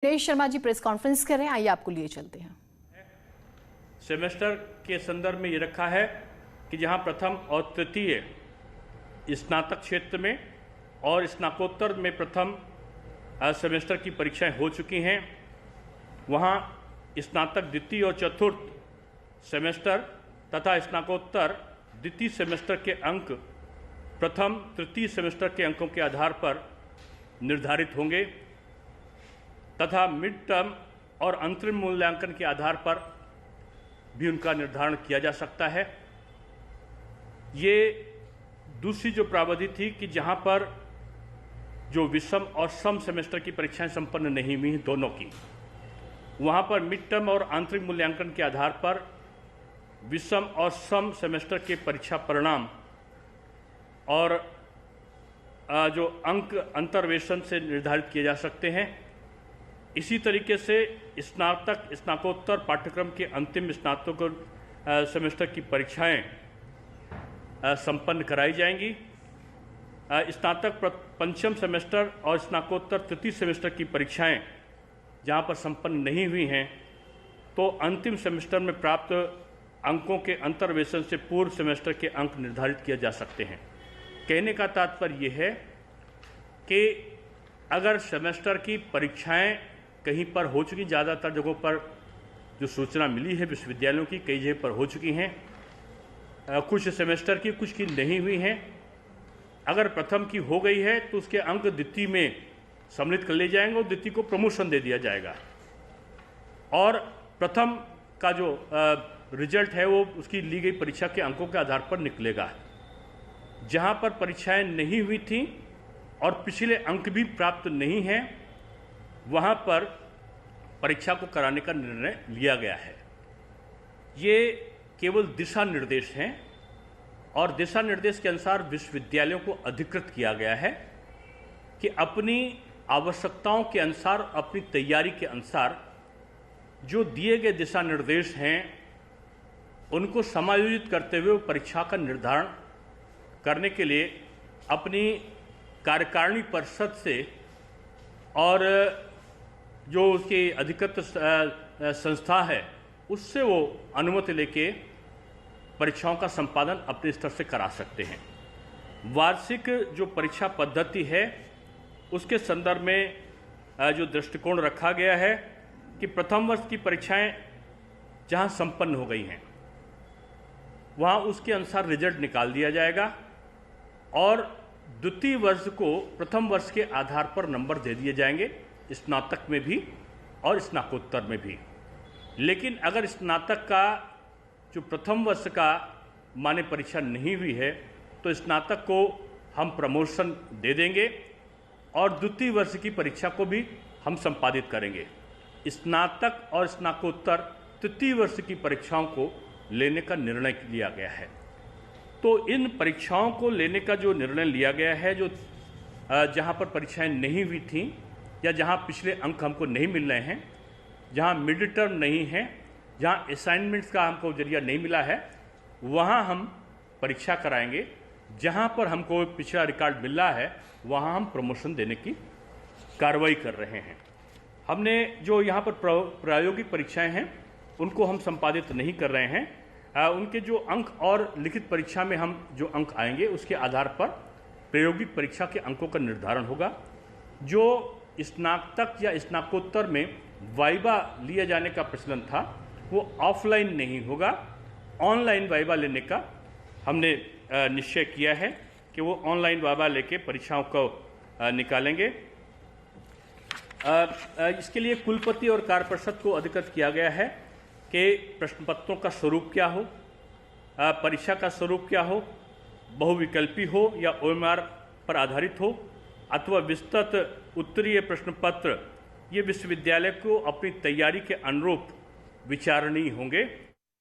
Dinesh Sharma ji press conference कर रहे हैं, आइए आपको लिए चलते हैं। सेमेस्टर के संदर्भ में ये रखा है कि जहां प्रथम और तृतीय स्नातक क्षेत्र में और स्नातकोत्तर में प्रथम सेमेस्टर की परीक्षाएं हो चुकी हैं, वहां स्नातक द्वितीय और चतुर्थ सेमेस्टर तथा स्नातकोत्तर द्वितीय सेमेस्टर के अंक प्रथम तृतीय सेमेस्टर के अंकों के आधार पर निर्धारित होंगे तथा मिड टर्म और अंतरिम मूल्यांकन के आधार पर भी उनका निर्धारण किया जा सकता है। ये दूसरी जो प्रावधि थी कि जहां पर जो विषम और सम सेमेस्टर की परीक्षाएं संपन्न नहीं हुई दोनों की, वहां पर मिड टर्म और आंतरिक मूल्यांकन के आधार पर विषम और सम सेमेस्टर के परीक्षा परिणाम और जो अंक अंतर्वेशन से निर्धारित किए जा सकते हैं। इसी तरीके से स्नातक स्नातकोत्तर पाठ्यक्रम के अंतिम स्नातकोत्तर सेमेस्टर की परीक्षाएं संपन्न कराई जाएंगी। स्नातक पंचम सेमेस्टर और स्नातकोत्तर तृतीय सेमेस्टर की परीक्षाएं जहां पर संपन्न नहीं हुई हैं, तो अंतिम सेमेस्टर में प्राप्त अंकों के अंतर्वेशन से पूर्व सेमेस्टर के अंक निर्धारित किए जा सकते हैं। कहने का तात्पर्य यह है कि अगर सेमेस्टर की परीक्षाएं कहीं पर हो चुकी, ज़्यादातर जगहों पर जो सूचना मिली है विश्वविद्यालयों की कई जगह पर हो चुकी हैं, कुछ सेमेस्टर की कुछ की नहीं हुई हैं। अगर प्रथम की हो गई है तो उसके अंक द्वितीय में सम्मिलित कर लिए जाएंगे और द्वितीय को प्रमोशन दे दिया जाएगा और प्रथम का जो रिजल्ट है वो उसकी ली गई परीक्षा के अंकों के आधार पर निकलेगा। जहां पर परीक्षाएं नहीं हुई थी और पिछले अंक भी प्राप्त नहीं हैं, वहां पर परीक्षा को कराने का निर्णय लिया गया है। ये केवल दिशा निर्देश हैं और दिशा निर्देश के अनुसार विश्वविद्यालयों को अधिकृत किया गया है कि अपनी आवश्यकताओं के अनुसार, अपनी तैयारी के अनुसार जो दिए गए दिशा निर्देश हैं उनको समायोजित करते हुए परीक्षा का निर्धारण करने के लिए अपनी कार्यकारिणी परिषद से और जो उसकी अधिकृत संस्था है उससे वो अनुमति लेके परीक्षाओं का संपादन अपने स्तर से करा सकते हैं। वार्षिक जो परीक्षा पद्धति है उसके संदर्भ में जो दृष्टिकोण रखा गया है कि प्रथम वर्ष की परीक्षाएं जहां संपन्न हो गई हैं वहां उसके अनुसार रिजल्ट निकाल दिया जाएगा और द्वितीय वर्ष को प्रथम वर्ष के आधार पर नंबर दे दिए जाएंगे, स्नातक में भी और स्नातकोत्तर में भी। लेकिन अगर स्नातक का जो प्रथम वर्ष का मान्य परीक्षा नहीं हुई है तो स्नातक को हम प्रमोशन दे देंगे और द्वितीय वर्ष की परीक्षा को भी हम संपादित करेंगे। स्नातक और स्नातकोत्तर तृतीय वर्ष की परीक्षाओं को लेने का निर्णय लिया गया है। तो इन परीक्षाओं को लेने का जो निर्णय लिया गया है, जो जहां पर परीक्षाएं नहीं हुई थीं या जहां पिछले अंक हमको नहीं मिल रहे हैं, जहां मिड टर्म नहीं है, जहां असाइनमेंट्स का हमको जरिया नहीं मिला है, वहां हम परीक्षा कराएंगे। जहां पर हमको पिछला रिकॉर्ड मिल रहा है वहां हम प्रमोशन देने की कार्रवाई कर रहे हैं। हमने जो यहाँ पर प्रायोगिक परीक्षाएं हैं उनको हम संपादित नहीं कर रहे हैं। उनके जो अंक और लिखित परीक्षा में हम जो अंक आएंगे उसके आधार पर प्रायोगिक परीक्षा के अंकों का निर्धारण होगा। जो स्नातक या स्नातकोत्तर में वाइवा लिया जाने का प्रचलन था वो ऑफलाइन नहीं होगा, ऑनलाइन वाइवा लेने का हमने निश्चय किया है कि वो ऑनलाइन वाइवा लेके परीक्षाओं को निकालेंगे। इसके लिए कुलपति और कार्य परिषद को अधिकृत किया गया है कि प्रश्न पत्रों का स्वरूप क्या हो, परीक्षा का स्वरूप क्या हो, बहुविकल्पी हो या OMR पर आधारित हो अथवा विस्तृत उत्तरीय प्रश्न पत्र, ये विश्वविद्यालय को अपनी तैयारी के अनुरूप विचारणीय होंगे।